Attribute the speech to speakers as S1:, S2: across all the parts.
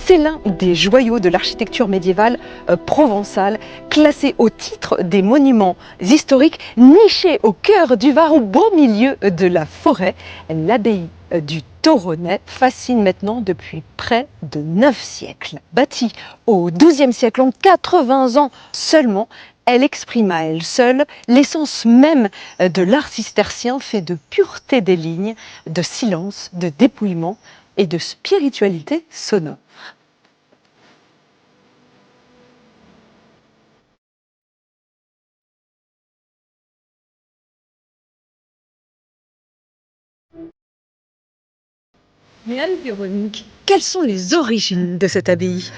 S1: C'est l'un des joyaux de l'architecture médiévale provençale, classé au titre des monuments historiques, niché au cœur du Var, au beau milieu de la forêt. L'abbaye du Toronnais fascine maintenant depuis près de 9 siècles. Bâtie au XIIe siècle, en 80 ans seulement, elle exprime à elle seule l'essence même de l'art cistercien, fait de pureté des lignes, de silence, de dépouillement et de spiritualité sonore. Mais Anne-Véronique, quelles sont les origines de cette abbaye?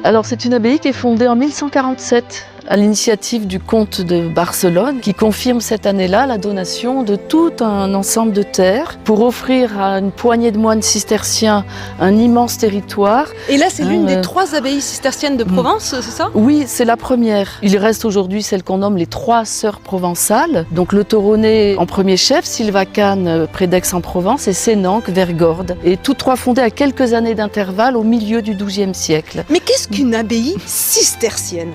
S2: Alors c'est une abbaye qui est fondée en 1147 à l'initiative du comte de Barcelone qui confirme cette année-là la donation de tout un ensemble de terres pour offrir à une poignée de moines cisterciens un immense territoire.
S1: Et là c'est l'une des 3 abbayes cisterciennes de Provence, c'est ça?
S2: Oui, c'est la première. Il reste aujourd'hui celle qu'on nomme les 3 sœurs provençales. Donc le Toronnais en premier chef, Sylvacane près d'Aix-en-Provence et Sénanque vers Gordes. Et toutes 3 fondées à quelques années d'intervalle au milieu du XIIe siècle.
S1: Mais qu'est-ce qu'une abbaye cistercienne?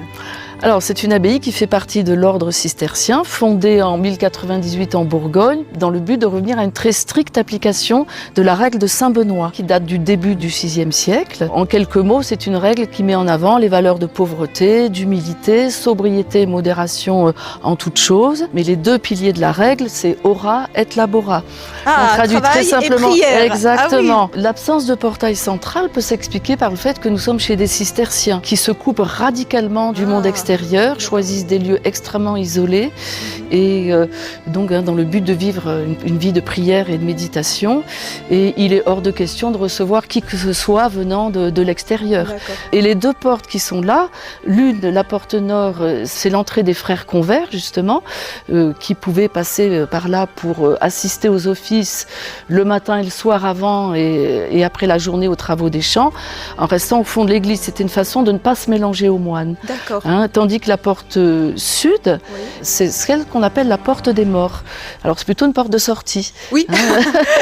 S2: Alors, c'est une abbaye qui fait partie de l'ordre cistercien, fondée en 1098 en Bourgogne, dans le but de revenir à une très stricte application de la règle de Saint-Benoît, qui date du début du VIe siècle. En quelques mots, c'est une règle qui met en avant les valeurs de pauvreté, d'humilité, sobriété et modération en toutes choses. Mais les 2 piliers de la règle, c'est ora et labora.
S1: Ah,
S2: on traduit très simplement.
S1: Et prière.
S2: Exactement.
S1: Ah oui.
S2: L'absence de portail central peut s'expliquer par le fait que nous sommes chez des cisterciens qui se coupent radicalement du monde extérieur, choisissent des lieux extrêmement isolés et donc dans le but de vivre une vie de prière et de méditation. Et il est hors de question de recevoir qui que ce soit venant de l'extérieur. Et les 2 portes qui sont là, l'une, la porte nord, c'est l'entrée des frères convers justement, qui pouvaient passer par là pour assister aux offices le matin et le soir avant et après la journée aux travaux des champs, en restant au fond de l'église. C'était une façon de ne pas se mélanger aux moines.
S1: D'accord.
S2: Tandis que la porte sud, c'est celle qu'on appelle la porte des morts. Alors c'est plutôt une porte de sortie.
S1: Oui,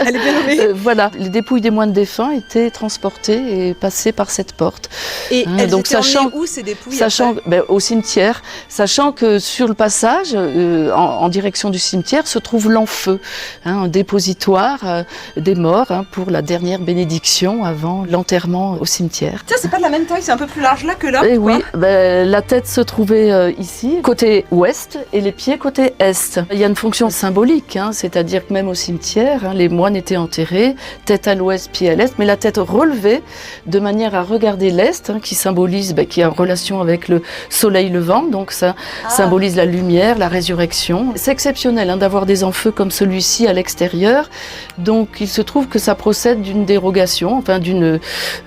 S1: elle est bien nommée.
S2: Voilà, les dépouilles des moines défunts étaient transportées et passées par cette porte.
S1: Et elles étaient emmenées où ces dépouilles?
S2: Au cimetière, sachant que sur le passage, en direction du cimetière, se trouve l'enfeu, un dépositoire des morts pour la dernière bénédiction avant l'enterrement au cimetière.
S1: Tiens, c'est pas de la même taille, c'est un peu plus large là que là.
S2: Et oui, la tête se trouvait ici, côté ouest, et les pieds côté est. Il y a une fonction symbolique, c'est-à-dire que même au cimetière, les moines étaient enterrés, tête à l'ouest, pied à l'est, mais la tête relevée de manière à regarder l'est, qui symbolise, qui est en relation avec le soleil levant, donc ça symbolise la lumière, la résurrection. C'est exceptionnel d'avoir des enfeux comme celui-ci à l'extérieur, donc il se trouve que ça procède d'une dérogation,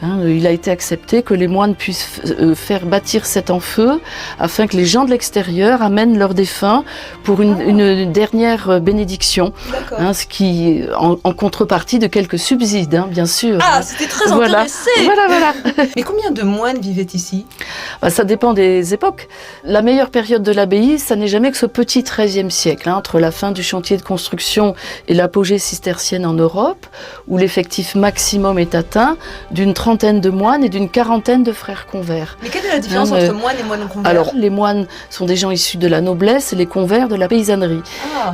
S2: il a été accepté que les moines puissent faire bâtir cet enfeu afin que les gens de l'extérieur amènent leurs défunts pour une dernière bénédiction, ce qui en contrepartie de quelques subsides, bien sûr.
S1: Ah, c'était très intéressé.
S2: Voilà.
S1: Mais combien de moines vivaient ici?
S2: Ça dépend des époques. La meilleure période de l'abbaye, ça n'est jamais que ce petit XIIIe siècle, entre la fin du chantier de construction et l'apogée cistercienne en Europe, où l'effectif maximum est atteint d'une 30aine de moines et d'une 40aine de frères convers.
S1: Mais quelle est la différence entre moines et moines convers?
S2: Alors, les moines sont des gens issus de la noblesse et les convers de la paysannerie.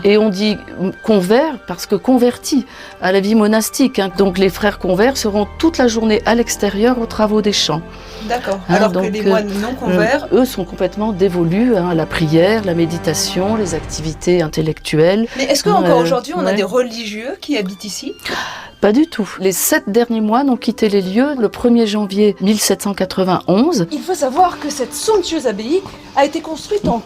S2: Et on dit convers parce que convertis à la vie monastique. Donc les frères convers seront toute la journée à l'extérieur aux travaux des champs.
S1: D'accord. Alors que les moines non convers,
S2: eux sont complètement dévolus à la prière, la méditation, les activités intellectuelles.
S1: Mais est-ce qu'encore aujourd'hui on a des religieux qui habitent ici?
S2: Pas du tout. Les 7 derniers moines ont quitté les lieux le 1er janvier 1791.
S1: Il faut savoir que cette somptueuse abbaye a été construite en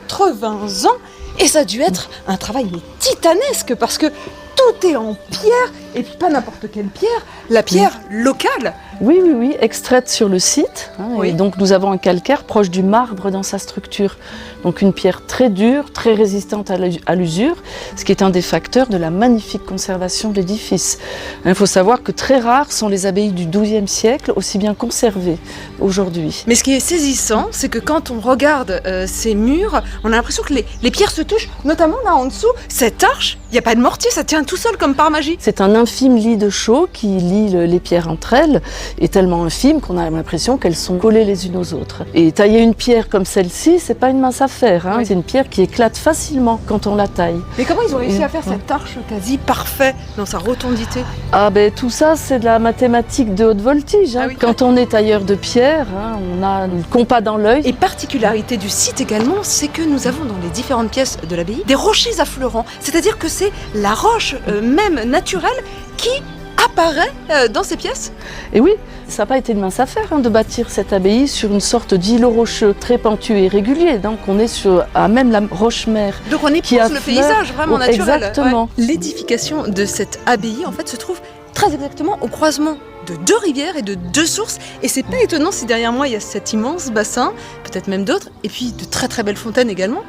S1: 80 ans et ça a dû être un travail titanesque parce que tout est en pierre et pas n'importe quelle pierre, la pierre locale.
S2: Oui, extraite sur le site. Et donc nous avons un calcaire proche du marbre dans sa structure. Donc une pierre très dure, très résistante à l'usure, ce qui est un des facteurs de la magnifique conservation de l'édifice. Il faut savoir que très rares sont les abbayes du XIIe siècle aussi bien conservées aujourd'hui.
S1: Mais ce qui est saisissant, c'est que quand on regarde ces murs, on a l'impression que les pierres se touchent, notamment là en dessous, cette arche, il n'y a pas de mortier, ça tient tout seul comme par magie.
S2: C'est un infime lit de chaux qui lie les pierres entre elles. est tellement infime qu'on a l'impression qu'elles sont collées les unes aux autres. Et tailler une pierre comme celle-ci, c'est pas une mince affaire, hein.
S1: Oui.
S2: C'est une pierre qui éclate facilement quand on la taille.
S1: Mais comment ils ont réussi à faire cette arche quasi parfaite dans sa rotondité?
S2: Ah ben tout ça, c'est de la mathématique de haute voltige, hein.
S1: Ah oui.
S2: Quand on est tailleur de pierre, hein, on a le compas dans l'œil.
S1: Et particularité du site également, c'est que nous avons dans les différentes pièces de l'abbaye des rochers affleurants. C'est-à-dire que c'est la roche même naturelle qui apparaît dans ces pièces.
S2: Et oui, ça n'a pas été une mince affaire, hein, de bâtir cette abbaye sur une sorte d'îlot rocheux très pentu et régulier. Donc on est à même la roche-mère.
S1: Donc on épouse le paysage vraiment naturel.
S2: Exactement.
S1: Ouais. L'édification de cette abbaye en fait se trouve très exactement au croisement de deux rivières et de deux sources. Et c'est pas étonnant si derrière moi il y a cet immense bassin, peut-être même d'autres, et puis de très très belles fontaines également.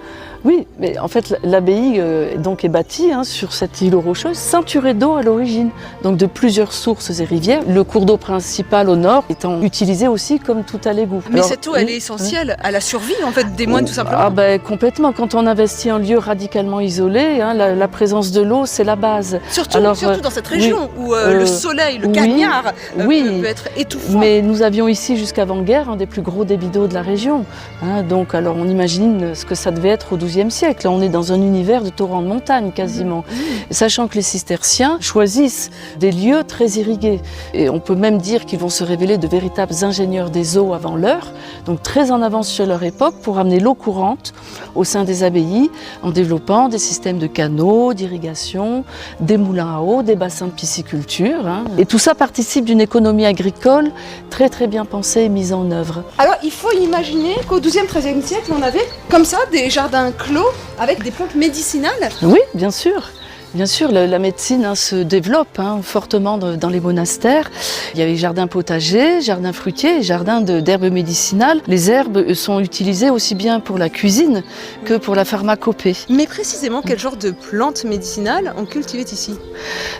S2: Oui, mais en fait l'abbaye donc est bâtie, hein, sur cette îlot rocheux, ceinturée d'eau à l'origine, donc de plusieurs sources et rivières. Le cours d'eau principal au nord étant utilisé aussi comme tout à l'égout.
S1: Mais
S2: alors,
S1: cette eau, elle est essentielle à la survie en fait des moines tout simplement.
S2: Ah ben complètement. Quand on investit un lieu radicalement isolé, hein, la présence de l'eau, c'est la base.
S1: Surtout dans cette région où le soleil, le cagnard peut être étouffant.
S2: Mais nous avions ici jusqu'avant-guerre un des plus gros débits d'eau de la région. Hein, donc alors on imagine ce que ça devait être au XIIe siècle. Là, on est dans un univers de torrents de montagne quasiment. Sachant que les cisterciens choisissent des lieux très irrigués. Et on peut même dire qu'ils vont se révéler de véritables ingénieurs des eaux avant l'heure, donc très en avance sur leur époque pour amener l'eau courante au sein des abbayes en développant des systèmes de canaux, d'irrigation, des moulins à eau, des bassins de pisciculture. Hein. Et tout ça participe d'une économie agricole très très bien pensée et mise en œuvre.
S1: Alors il faut imaginer qu'au XIIe, XIIIe siècle, on avait comme ça des jardins clos avec des plantes médicinales.
S2: Oui, bien sûr. Bien sûr, la médecine, hein, se développe, hein, fortement dans les monastères. Il y avait jardins potagers, jardins fruitiers, jardins d'herbes médicinales. Les herbes sont utilisées aussi bien pour la cuisine que pour la pharmacopée.
S1: Mais précisément, quel genre de plantes médicinales on cultivait ici?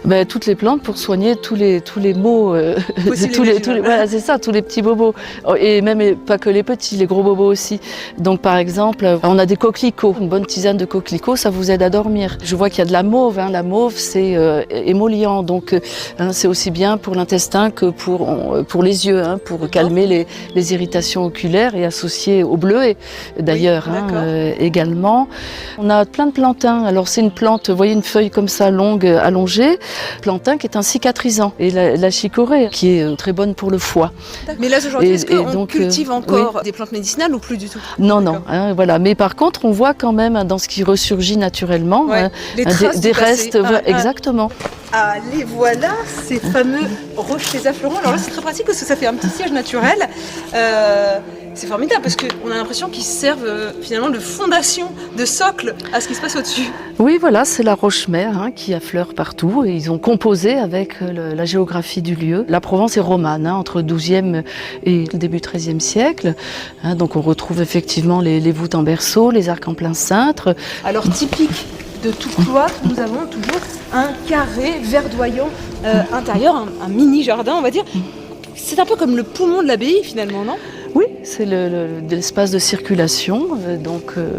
S2: Ben, toutes les plantes pour soigner tous les maux, voilà, c'est ça, tous les petits bobos. Et même pas que les petits, les gros bobos aussi. Donc par exemple, on a des coquelicots. Une bonne tisane de coquelicots, ça vous aide à dormir. Je vois qu'il y a de la mauve. La mauve, c'est émollient, donc c'est aussi bien pour l'intestin que pour les yeux, hein, pour calmer les irritations oculaires et associé au bleuet d'ailleurs, oui, également. On a plein de plantains. Alors c'est une plante, vous voyez une feuille comme ça longue, allongée, plantain qui est un cicatrisant, et la chicorée qui est très bonne pour le foie.
S1: Mais là aujourd'hui, est-ce qu'on cultive encore des plantes médicinales ou plus du tout?
S2: Non, non, hein, voilà. Mais par contre, on voit quand même dans ce qui ressurgit naturellement,
S1: ouais,
S2: des restes, exactement.
S1: Ah, les voilà, ces fameux rochers affleurants. Alors là, c'est très pratique parce que ça fait un petit siège naturel. C'est formidable parce qu'on a l'impression qu'ils servent finalement de fondation, de socle à ce qui se passe au-dessus.
S2: Oui, voilà, c'est la roche-mère, hein, qui affleure partout, et ils ont composé avec la géographie du lieu. La Provence est romane, hein, entre le XIIe et le début du XIIIe siècle. Hein, donc on retrouve effectivement les voûtes en berceau, les arcs en plein cintre.
S1: Alors typique de tout cloître, nous avons toujours un carré verdoyant intérieur, un mini jardin, on va dire. C'est un peu comme le poumon de l'abbaye finalement, non?
S2: Oui, c'est l'espace de circulation,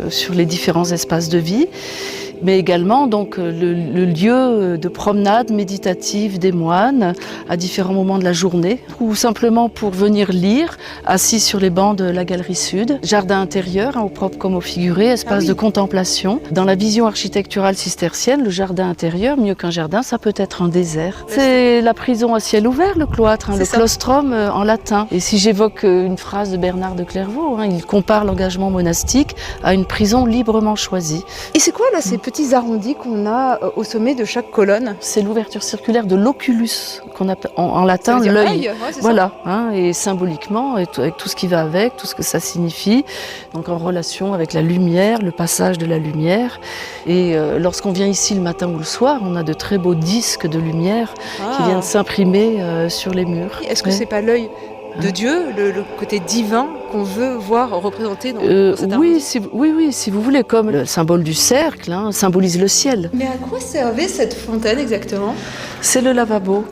S2: sur les différents espaces de vie, mais également donc le lieu de promenade méditative des moines à différents moments de la journée, ou simplement pour venir lire, assis sur les bancs de la galerie sud. Jardin intérieur, hein, au propre comme au figuré, espace de contemplation. Dans la vision architecturale cistercienne, le jardin intérieur, mieux qu'un jardin, ça peut être un désert. C'est la prison à ciel ouvert, le cloître, hein, le claustrum en latin. Et si j'évoque une phrase de Bernard de Clairvaux, hein, il compare l'engagement monastique à une prison librement choisie.
S1: Et c'est quoi là ces petits arrondis qu'on a au sommet de chaque colonne?
S2: C'est l'ouverture circulaire de l'oculus, qu'on appelle en latin l'œil.
S1: Ouais,
S2: voilà, hein, et symboliquement, avec tout ce qui va avec, tout ce que ça signifie, donc en relation avec la lumière, le passage de la lumière. Et lorsqu'on vient ici le matin ou le soir, on a de très beaux disques de lumière qui viennent s'imprimer sur les murs.
S1: Est-ce que c'est pas l'œil de Dieu, le côté divin qu'on veut voir représenté dans cet
S2: oui, si vous voulez, comme le symbole du cercle, hein, symbolise le ciel.
S1: Mais à quoi servait cette fontaine exactement?
S2: C'est le lavabo.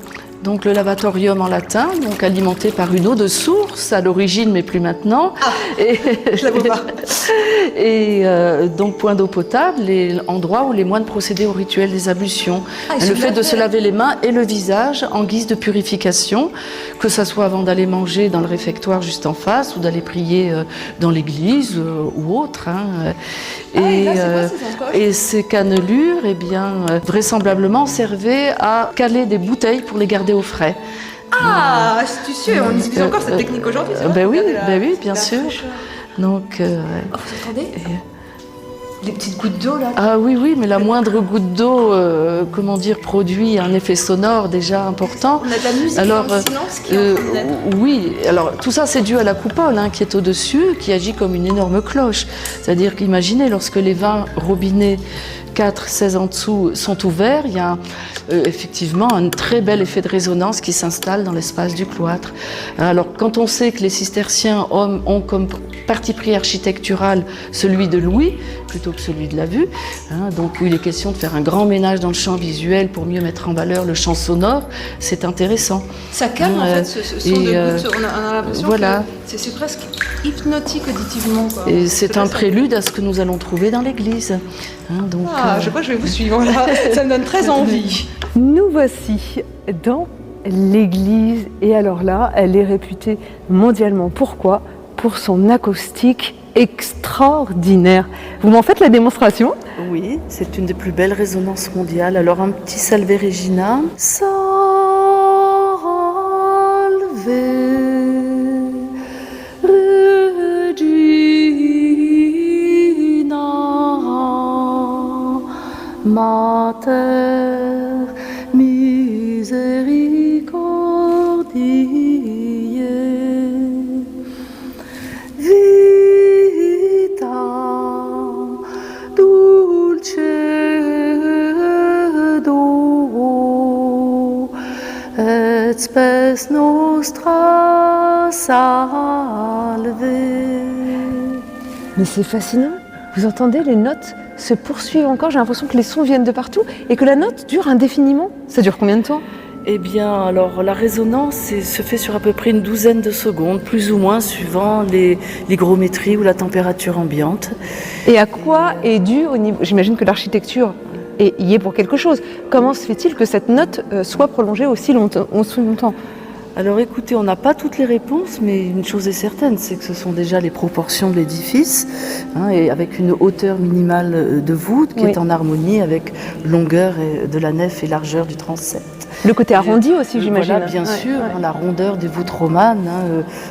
S2: donc le lavatorium en latin, donc alimenté par une eau de source à l'origine, mais plus maintenant. Et,
S1: je la vois pas.
S2: Et donc point d'eau potable, endroit où les moines procédaient au rituel des ablutions. Le fait de se laver les mains et le visage en guise de purification, que ça soit avant d'aller manger dans le réfectoire juste en face ou d'aller prier dans l'église ou autre. Hein. Et ces cannelures, eh bien, vraisemblablement servaient à caler des bouteilles pour les garder au frais.
S1: Ah, c'est sûr, on utilise encore cette technique aujourd'hui, c'est vrai.
S2: Oui, bien sûr. Donc,
S1: vous entendez les petites gouttes d'eau là.
S2: Ah oui, mais la moindre goutte d'eau, produit un effet sonore déjà important.
S1: On a de la musique dans le silence qui est en train d'être.
S2: Oui, alors tout ça c'est dû à la coupole qui est au-dessus, qui agit comme une énorme cloche. C'est-à-dire qu'imaginez lorsque les 20 robinets 4, 16 en dessous sont ouverts, il y a effectivement un très bel effet de résonance qui s'installe dans l'espace du cloître. Alors quand on sait que les cisterciens ont comme parti pris architectural celui de l'ouïe plutôt que celui de la vue, donc il est question de faire un grand ménage dans le champ visuel pour mieux mettre en valeur le champ sonore, c'est intéressant.
S1: Ça calme en fait ce son de gouttes, on a l'impression
S2: voilà.
S1: que c'est presque hypnotique auditivement. Quoi.
S2: Et c'est un prélude à ce que nous allons trouver dans l'église. Donc,
S1: je crois que je vais vous suivre là, ça me donne très envie. Nous voici dans l'église et alors là, elle est réputée mondialement. Pourquoi ? Pour son acoustique extraordinaire. Vous m'en faites la démonstration ?
S2: Oui, c'est une des plus belles résonances mondiales. Alors un petit Salve Regina. Salve Regina Mater Misericordiae Vita Dulcedo et spes nostra salve.
S1: Mais c'est fascinant. Vous entendez, les notes se poursuivent encore. J'ai l'impression que les sons viennent de partout et que la note dure indéfiniment. Ça dure combien de temps ?
S2: Eh bien, alors la résonance se fait sur à peu près une douzaine de secondes, plus ou moins, suivant l'hygrométrie ou la température ambiante.
S1: Et à quoi est dû au niveau... J'imagine que l'architecture y est pour quelque chose. Comment se fait-il que cette note soit prolongée aussi longtemps ?
S2: Alors écoutez, on n'a pas toutes les réponses, mais une chose est certaine, c'est que ce sont déjà les proportions de l'édifice, et avec une hauteur minimale de voûte qui est en harmonie avec longueur de la nef et largeur du transept.
S1: Le côté arrondi aussi, j'imagine.
S2: Voilà, bien sûr, la rondeur des voûtes romanes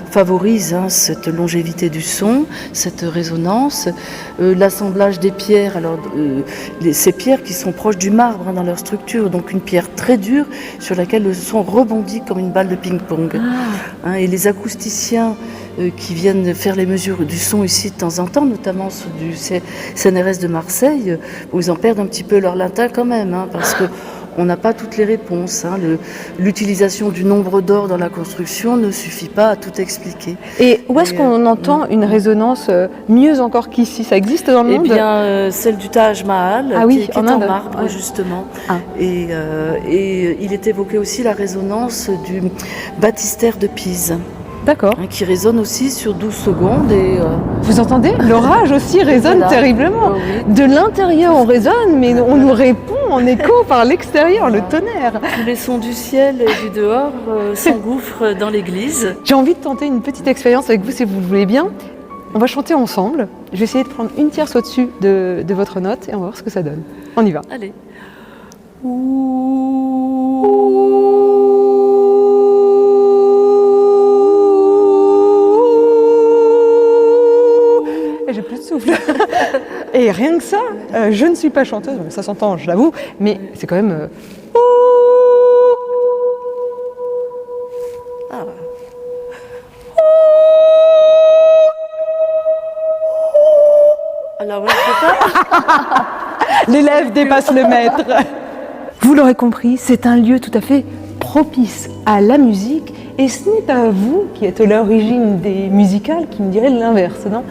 S2: favorise cette longévité du son, cette résonance. L'assemblage des pierres, alors ces pierres qui sont proches du marbre dans leur structure, donc une pierre très dure sur laquelle le son rebondit comme une balle de ping-pong. Et les acousticiens qui viennent faire les mesures du son ici de temps en temps, notamment ceux du CNRS de Marseille, où ils en perdent un petit peu leur latin quand même, parce que on n'a pas toutes les réponses. L'utilisation du nombre d'or dans la construction ne suffit pas à tout expliquer.
S1: Et où est-ce qu'on entend une résonance mieux encore qu'ici ? Ça existe dans le monde ?
S2: Eh bien, celle du Taj Mahal, qui est en marbre, justement. Et il est évoqué aussi la résonance du baptistère de Pise.
S1: D'accord.
S2: Qui résonne aussi sur 12 secondes. Et,
S1: vous entendez ? L'orage aussi résonne terriblement. Oui. De l'intérieur, on résonne, mais on nous répond en écho par l'extérieur, le tonnerre.
S2: Tous les sons du ciel et du dehors s'engouffrent dans l'église.
S1: J'ai envie de tenter une petite expérience avec vous, si vous le voulez bien. On va chanter ensemble. Je vais essayer de prendre une tierce au-dessus de votre note et on va voir ce que ça donne. On y va.
S2: Allez.
S1: J'ai plus de souffle. Et rien que ça, je ne suis pas chanteuse, bon, ça s'entend, je l'avoue, mais c'est quand même...
S2: Alors, ouais, je sais pas.
S1: L'élève dépasse le maître. Vous l'aurez compris, c'est un lieu tout à fait propice à la musique, et ce n'est pas vous qui êtes à l'origine des musicales qui me direz l'inverse, non ?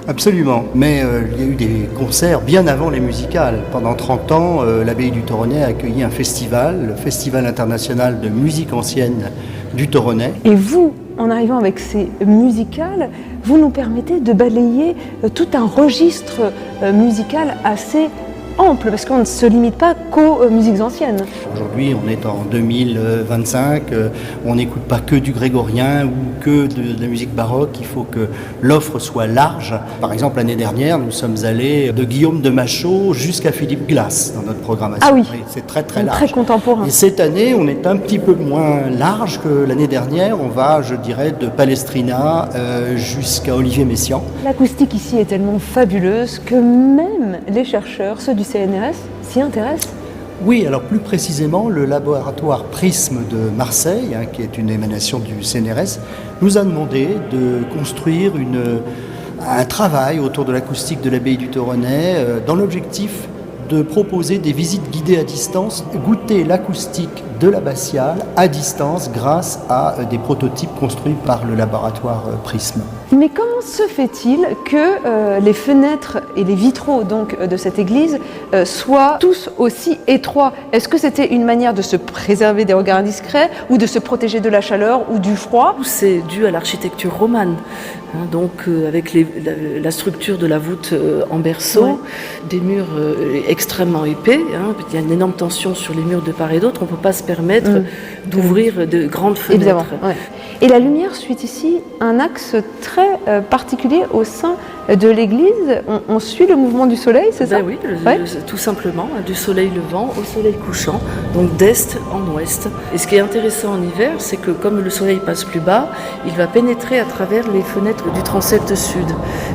S3: Absolument, mais il y a eu des concerts bien avant les musicales. Pendant 30 ans, l'abbaye du Toronnais a accueilli un festival, le Festival international de musique ancienne du Toronnais.
S1: Et vous, en arrivant avec ces musicales, vous nous permettez de balayer tout un registre musical assez ample, parce qu'on ne se limite pas qu'aux musiques anciennes.
S3: Aujourd'hui, on est en 2025, on n'écoute pas que du grégorien ou que de la musique baroque, il faut que l'offre soit large. Par exemple, l'année dernière, nous sommes allés de Guillaume de Machaut jusqu'à Philippe Glass dans notre programmation.
S1: Ah oui,
S3: c'est très très large.
S1: Très contemporain.
S3: Et cette année, on est un petit peu moins large que l'année dernière. On va, je dirais, de Palestrina jusqu'à Olivier Messiaen.
S1: L'acoustique ici est tellement fabuleuse que même les chercheurs, ceux du CNRS, s'y intéressent.
S3: Oui, alors plus précisément, le laboratoire Prisme de Marseille, qui est une émanation du CNRS, nous a demandé de construire un travail autour de l'acoustique de l'abbaye du Toronnais dans l'objectif de proposer des visites guidées à distance, goûter l'acoustique de l'abbatiale à distance grâce à des prototypes construits par le laboratoire Prisme.
S1: Mais comment se fait-il que les fenêtres et les vitraux donc, de cette église soient tous aussi étroits? Est-ce que c'était une manière de se préserver des regards indiscrets ou de se protéger de la chaleur ou du froid?
S2: C'est dû à l'architecture romane, donc avec la structure de la voûte en berceau, des murs extrêmement épais, il y a une énorme tension sur les murs de part et d'autre, on ne peut pas se permettre d'ouvrir de grandes fenêtres.
S1: Évidemment, ouais. Et la lumière suit ici un axe très particulier au sein de l'église. On suit le mouvement du soleil, c'est ça?
S2: Oui, tout simplement, du soleil levant au soleil couchant, donc d'est en ouest. Et ce qui est intéressant en hiver, c'est que comme le soleil passe plus bas, il va pénétrer à travers les fenêtres du transept sud.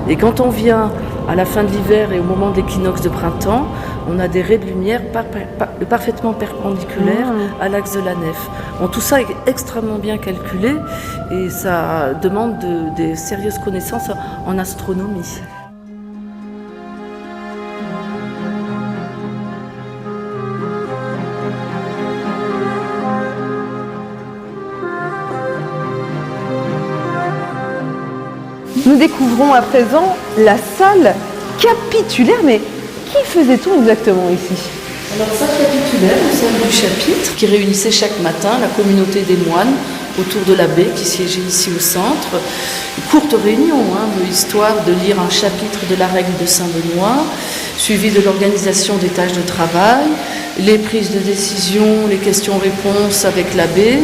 S2: Et quand on vient à la fin de l'hiver et au moment de l'équinoxe de printemps, on a des raies de lumière parfaitement perpendiculaires à l'axe de la nef. Bon, tout ça est extrêmement bien calculé et ça demande des sérieuses connaissances en astronomie.
S1: Nous découvrons à présent la salle capitulaire, mais qui faisait-on exactement ici?
S2: Alors, salle capitulaire, la salle du chapitre, qui réunissait chaque matin la communauté des moines autour de l'abbé qui siégeait ici au centre. Une courte réunion, histoire de lire un chapitre de la règle de Saint-Benoît, suivi de l'organisation des tâches de travail, les prises de décision, les questions-réponses avec l'abbé.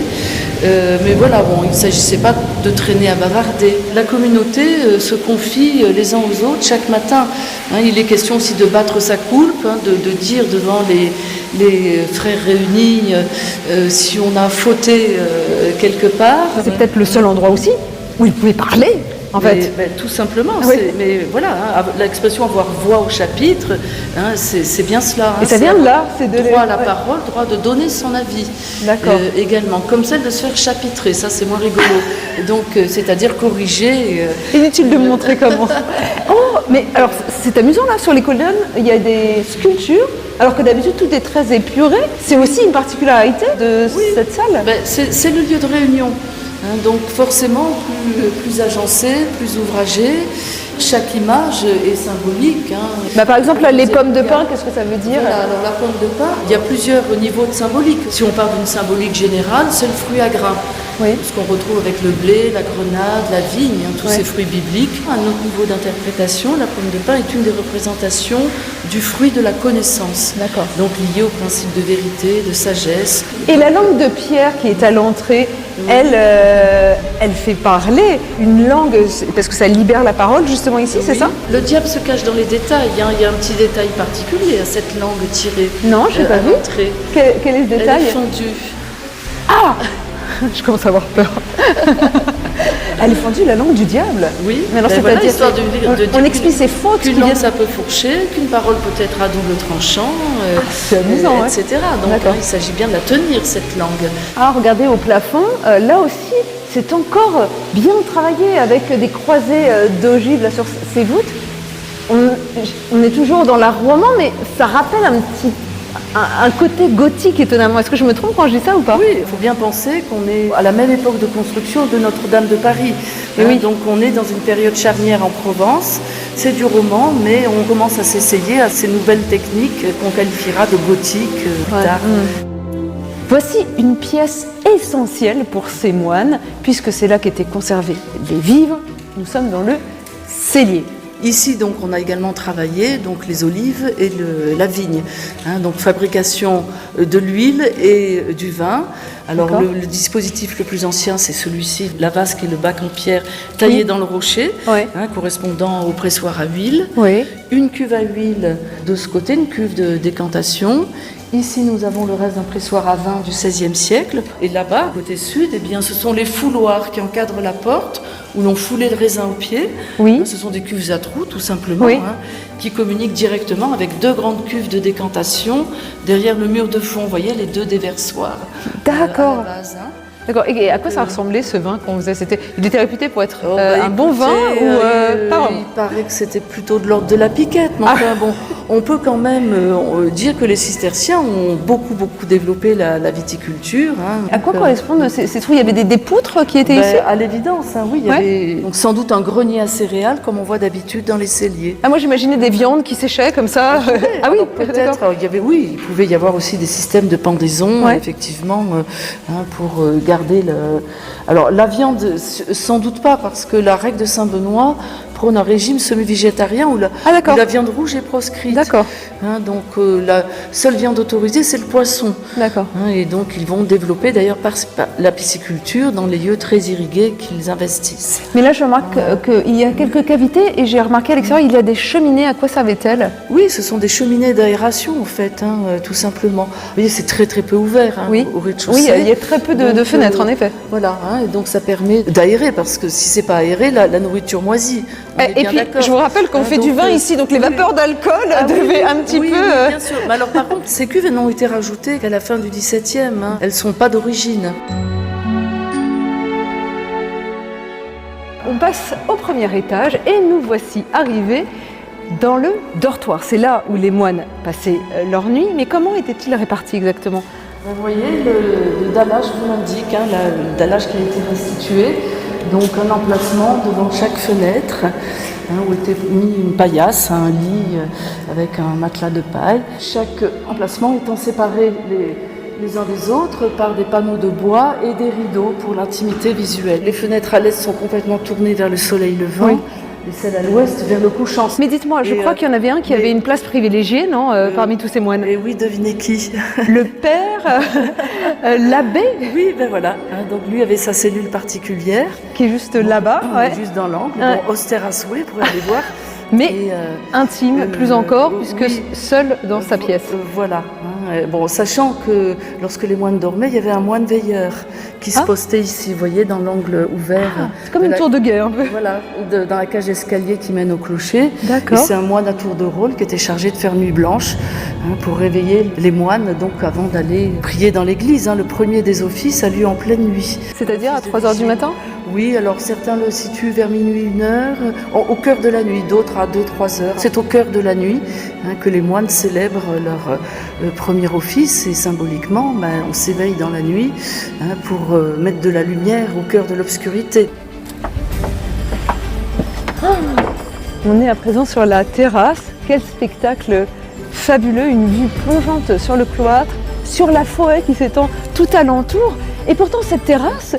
S2: Mais voilà, il ne s'agissait pas de traîner à bavarder. La communauté se confie les uns aux autres chaque matin. Il est question aussi de battre sa coulpe, de dire devant les frères réunis si on a fauté quelque part.
S1: C'est peut-être le seul endroit aussi où ils pouvaient parler. En fait.
S2: Tout simplement,
S1: oui.
S2: Mais voilà, l'expression avoir voix au chapitre, c'est bien cela.
S1: Et ça vient de là, c'est de
S2: droit à la parole, droit de donner son avis.
S1: D'accord.
S2: Également, comme celle de se faire chapitrer, ça c'est moins rigolo. Donc, c'est-à-dire corriger.
S1: Inutile de me montrer comment. Oh, mais alors c'est amusant là, sur les colonnes, il y a des sculptures. Alors que d'habitude tout est très épuré. C'est aussi une particularité de cette salle.
S2: C'est le lieu de réunion. Donc forcément plus agencé, plus ouvragé. Chaque image est symbolique.
S1: Par exemple, là, les pommes de pin, qu'est-ce que ça veut dire?
S2: Voilà, alors la pomme de pin, il y a plusieurs niveaux de symbolique. Si on parle d'une symbolique générale, c'est le fruit à grains.
S1: Oui.
S2: Ce qu'on retrouve avec le blé, la grenade, la vigne, tous ces fruits bibliques. Un autre niveau d'interprétation, la pomme de pin est une des représentations du fruit de la connaissance.
S1: D'accord.
S2: Donc lié au principe de vérité, de sagesse.
S1: Et la langue de pierre qui est à l'entrée, elle fait parler une langue, parce que ça libère la parole justement ici, c'est ça?
S2: Le diable se cache dans les détails. Il y a un petit détail particulier à cette langue tirée.
S1: Non, je n'ai pas vu. Quel est ce détail?
S2: Elle est fondue.
S1: Ah, je commence à avoir peur. Elle est fendue, la langue du diable.
S2: Oui,
S1: mais alors
S2: voilà, histoire de dire
S1: on explique ses fautes.
S2: Qu'une langue ça peut fourcher, qu'une parole peut être à double tranchant,
S1: c'est amusant,
S2: etc. Donc il s'agit bien de la tenir, cette langue.
S1: Ah, regardez au plafond, là aussi, c'est encore bien travaillé avec des croisées d'ogives là sur ces voûtes. On est toujours dans l'art roman, mais ça rappelle un côté gothique étonnamment. Est-ce que je me trompe quand je dis ça ou pas?
S2: Oui, il faut bien penser qu'on est à la même époque de construction de Notre-Dame de Paris. Donc on est dans une période charnière en Provence. C'est du roman, mais on commence à s'essayer à ces nouvelles techniques qu'on qualifiera de gothique plus tard.
S1: Voici une pièce essentielle pour ces moines, puisque c'est là qu'étaient conservés les vivres. Nous sommes dans le cellier.
S2: Ici, donc, on a également travaillé donc, les olives et la vigne. Donc, fabrication de l'huile et du vin. Alors, le dispositif le plus ancien, c'est celui-ci, la vasque et le bac en pierre taillé dans le rocher, correspondant au pressoir à huile.
S1: Oui.
S2: Une cuve à huile de ce côté, une cuve de décantation. Ici, nous avons le reste d'un pressoir à vin du XVIe siècle. Et là-bas, côté sud, eh bien, ce sont les fouloirs qui encadrent la porte, où l'on foulait le raisin au pied.
S1: Oui.
S2: Ce sont des cuves à trous, tout simplement, qui communiquent directement avec deux grandes cuves de décantation derrière le mur de fond. Vous voyez, les deux déversoirs.
S1: D'accord.
S2: À la base,
S1: D'accord. Et à quoi ça ressemblait ce vin qu'on faisait? Il était réputé pour être un bon
S2: écoutez,
S1: vin ou pas?
S2: Il paraît que c'était plutôt de l'ordre de la piquette. Mais enfin, bon, on peut quand même dire que les cisterciens ont beaucoup développé la viticulture.
S1: À quoi correspondent ces trous? Il y avait des poutres qui étaient ici?
S2: À l'évidence, oui. Il y avait donc, sans doute un grenier à céréales, comme on voit d'habitude dans les celliers.
S1: Moi j'imaginais des viandes qui séchaient comme ça. Ah oui,
S2: peut-être. Il pouvait y avoir aussi des systèmes de pendaison, effectivement, pour garder Alors la viande, sans doute pas, parce que la règle de Saint-Benoît prône un régime semi-végétarien où la viande rouge est proscrite.
S1: D'accord.
S2: Donc la seule viande autorisée, c'est le poisson.
S1: D'accord.
S2: Et donc ils vont développer d'ailleurs par la pisciculture dans les lieux très irrigués qu'ils investissent.
S1: Mais là je remarque qu'il y a quelques cavités et j'ai remarqué à l'extérieur il y a des cheminées. À quoi servaient-elles?
S2: Oui, ce sont des cheminées d'aération en fait, tout simplement. Vous voyez, c'est très peu ouvert au rez-de-chaussée.
S1: Oui, il y a très peu de fenêtres en effet.
S2: Voilà, et donc ça permet d'aérer parce que si c'est pas aéré, la nourriture moisit.
S1: Et puis, je vous rappelle qu'on fait du vin ici, donc les vapeurs d'alcool devaient un petit peu...
S2: Oui, bien sûr. Mais alors, par contre, ces cuves, elles n'ont été rajoutées qu'à la fin du XVIIe. Elles ne sont pas d'origine.
S1: On passe au premier étage et nous voici arrivés dans le dortoir. C'est là où les moines passaient leur nuit. Mais comment étaient-ils répartis exactement?
S2: Vous voyez, le dallage vous l'indique, le dallage qui a été restitué. Donc un emplacement devant chaque fenêtre où était mis une paillasse, un lit avec un matelas de paille. Chaque emplacement étant séparé les uns des autres par des panneaux de bois et des rideaux pour l'intimité visuelle. Les fenêtres à l'est sont complètement tournées vers le soleil levant. Et celle à l'ouest vers le couchant.
S1: Mais dites-moi, je crois qu'il y en avait un qui avait une place privilégiée, non, parmi tous ces moines?
S2: Et oui, devinez qui?
S1: Le père, l'abbé?
S2: Oui, ben voilà. Donc lui avait sa cellule particulière.
S1: Qui est juste là-bas.
S2: Juste dans l'angle, austère à souhait, pour aller voir.
S1: Mais intime, plus encore, puisque seul dans sa pièce.
S2: Voilà. Bon, sachant que lorsque les moines dormaient, il y avait un moine veilleur qui se postait ici, vous voyez, dans l'angle ouvert.
S1: C'est comme une tour de guet, un peu.
S2: Voilà, dans la cage d'escalier qui mène au clocher.
S1: D'accord.
S2: Et c'est un moine à tour de rôle qui était chargé de faire nuit blanche pour réveiller les moines, donc avant d'aller prier dans l'église. Le premier des offices a lieu en pleine nuit.
S1: C'est-à-dire à 3h du matin?
S2: Oui, alors certains le situent vers minuit, 1h, au cœur de la nuit, d'autres à 2-3 heures. C'est au cœur de la nuit que les moines célèbrent leur premier office et symboliquement, on s'éveille dans la nuit pour mettre de la lumière au cœur de l'obscurité.
S1: On est à présent sur la terrasse. Quel spectacle fabuleux, une vue plongeante sur le cloître, sur la forêt qui s'étend tout alentour. Et pourtant cette terrasse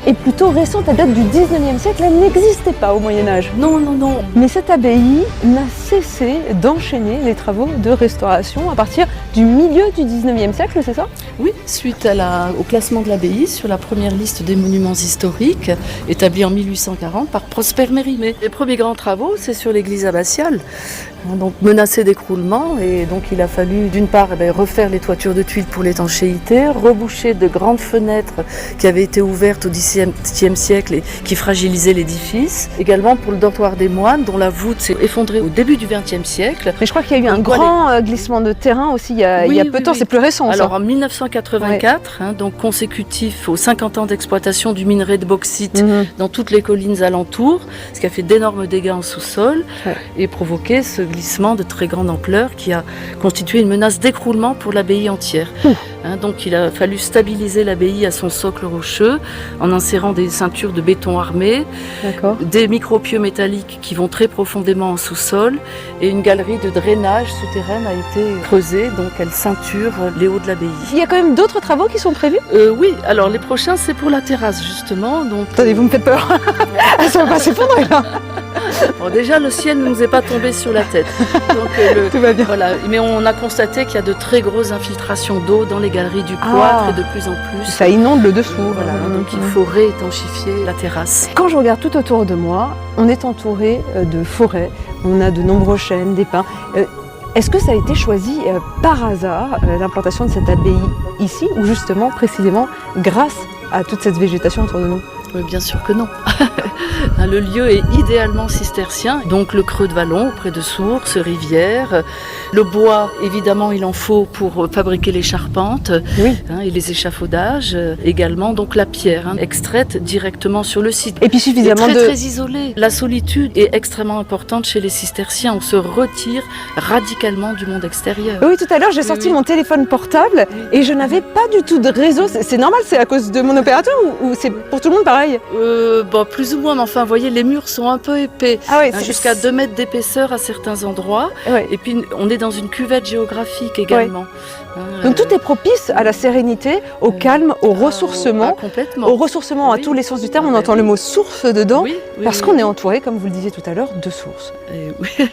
S1: est plutôt récente, elle date du 19e siècle, elle n'existait pas au Moyen-Âge.
S2: Non.
S1: Mais cette abbaye n'a cessé d'enchaîner les travaux de restauration à partir du milieu du 19e siècle, c'est ça?
S2: Oui, suite au classement de l'abbaye sur la première liste des monuments historiques, établie en 1840 par Prosper Mérimée. Les premiers grands travaux, c'est sur l'église abbatiale, donc menacée d'écroulement, et donc il a fallu d'une part refaire les toitures de tuiles pour l'étanchéité, reboucher de grandes fenêtres qui avaient été ouvertes au XVIIe siècle et qui fragilisaient l'édifice. Également pour le dortoir des moines, dont la voûte s'est effondrée au début du XXe siècle.
S1: Mais je crois qu'il y a eu un grand glissement de terrain aussi il y a peu de temps, c'est plus récent.
S2: Alors en 1984, donc consécutif aux 50 ans d'exploitation du minerai de bauxite dans toutes les collines alentours, ce qui a fait d'énormes dégâts en sous-sol et provoqué ce glissement de très grande ampleur qui a constitué une menace d'écroulement pour l'abbaye entière. Donc il a fallu stabiliser l'abbaye à son socle rocheux en insérant des ceintures de béton armé, des micropieux métalliques qui vont très profondément en sous-sol et une galerie de drainage souterraine a été creusée, donc elle ceinture les hauts de l'abbaye.
S1: Il y a quand même d'autres travaux qui sont prévus?
S2: Oui, alors les prochains c'est pour la terrasse justement. Donc,
S1: Attendez, vous me faites peur. Ça va pas s'effondrer là.
S2: Bon, déjà le ciel ne nous est pas tombé sur la tête. Donc,
S1: tout va bien.
S2: Voilà. Mais on a constaté qu'il y a de très grosses infiltrations d'eau dans les galeries du cloître et de plus en plus.
S1: Ça inonde le dessous.
S2: Voilà, donc il faut réétanchifier la terrasse.
S1: Quand je regarde tout autour de moi, on est entouré de forêts, on a de nombreux chênes, des pins. Est-ce que ça a été choisi par hasard, l'implantation de cette abbaye ici, ou justement, précisément, grâce à toute cette végétation autour de nous?
S2: Bien sûr que non. Le lieu est idéalement cistercien, donc le creux de vallon auprès de sources, rivières. Le bois, évidemment, il en faut pour fabriquer les charpentes et les échafaudages. Également, donc la pierre, extraite directement sur le site.
S1: Et puis suffisamment
S2: très isolée. La solitude est extrêmement importante chez les cisterciens. On se retire radicalement du monde extérieur.
S1: Oui, tout à l'heure, j'ai sorti mon téléphone portable et je n'avais pas du tout de réseau. C'est normal, c'est à cause de mon opérateur ou c'est pour tout le monde pareil?
S2: Plus ou moins, mais enfin, vous voyez, les murs sont un peu épais, jusqu'à 2 mètres d'épaisseur à certains endroits. Et puis, on est dans une cuvette géographique également.
S1: Donc tout est propice à la sérénité, au calme, au ressourcement.
S2: Complètement.
S1: Au ressourcement à tous les sens du terme. On entend le mot source dedans, parce qu'on est entouré, comme vous le disiez tout à l'heure, de sources.
S2: Oui,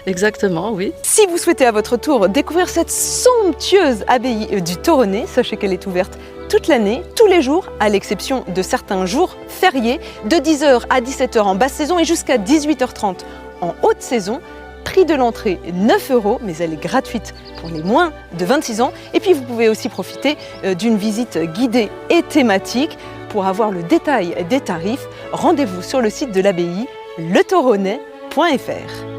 S2: exactement, oui.
S1: Si vous souhaitez à votre tour découvrir cette somptueuse abbaye du Toronnais, sachez qu'elle est ouverte toute l'année, tous les jours, à l'exception de certains jours fériés, de 10h à 17h en basse saison et jusqu'à 18h30 en haute saison. Prix de l'entrée 9 €, mais elle est gratuite pour les moins de 26 ans. Et puis vous pouvez aussi profiter d'une visite guidée et thématique. Pour avoir le détail des tarifs, rendez-vous sur le site de l'abbaye, letoronnais.fr.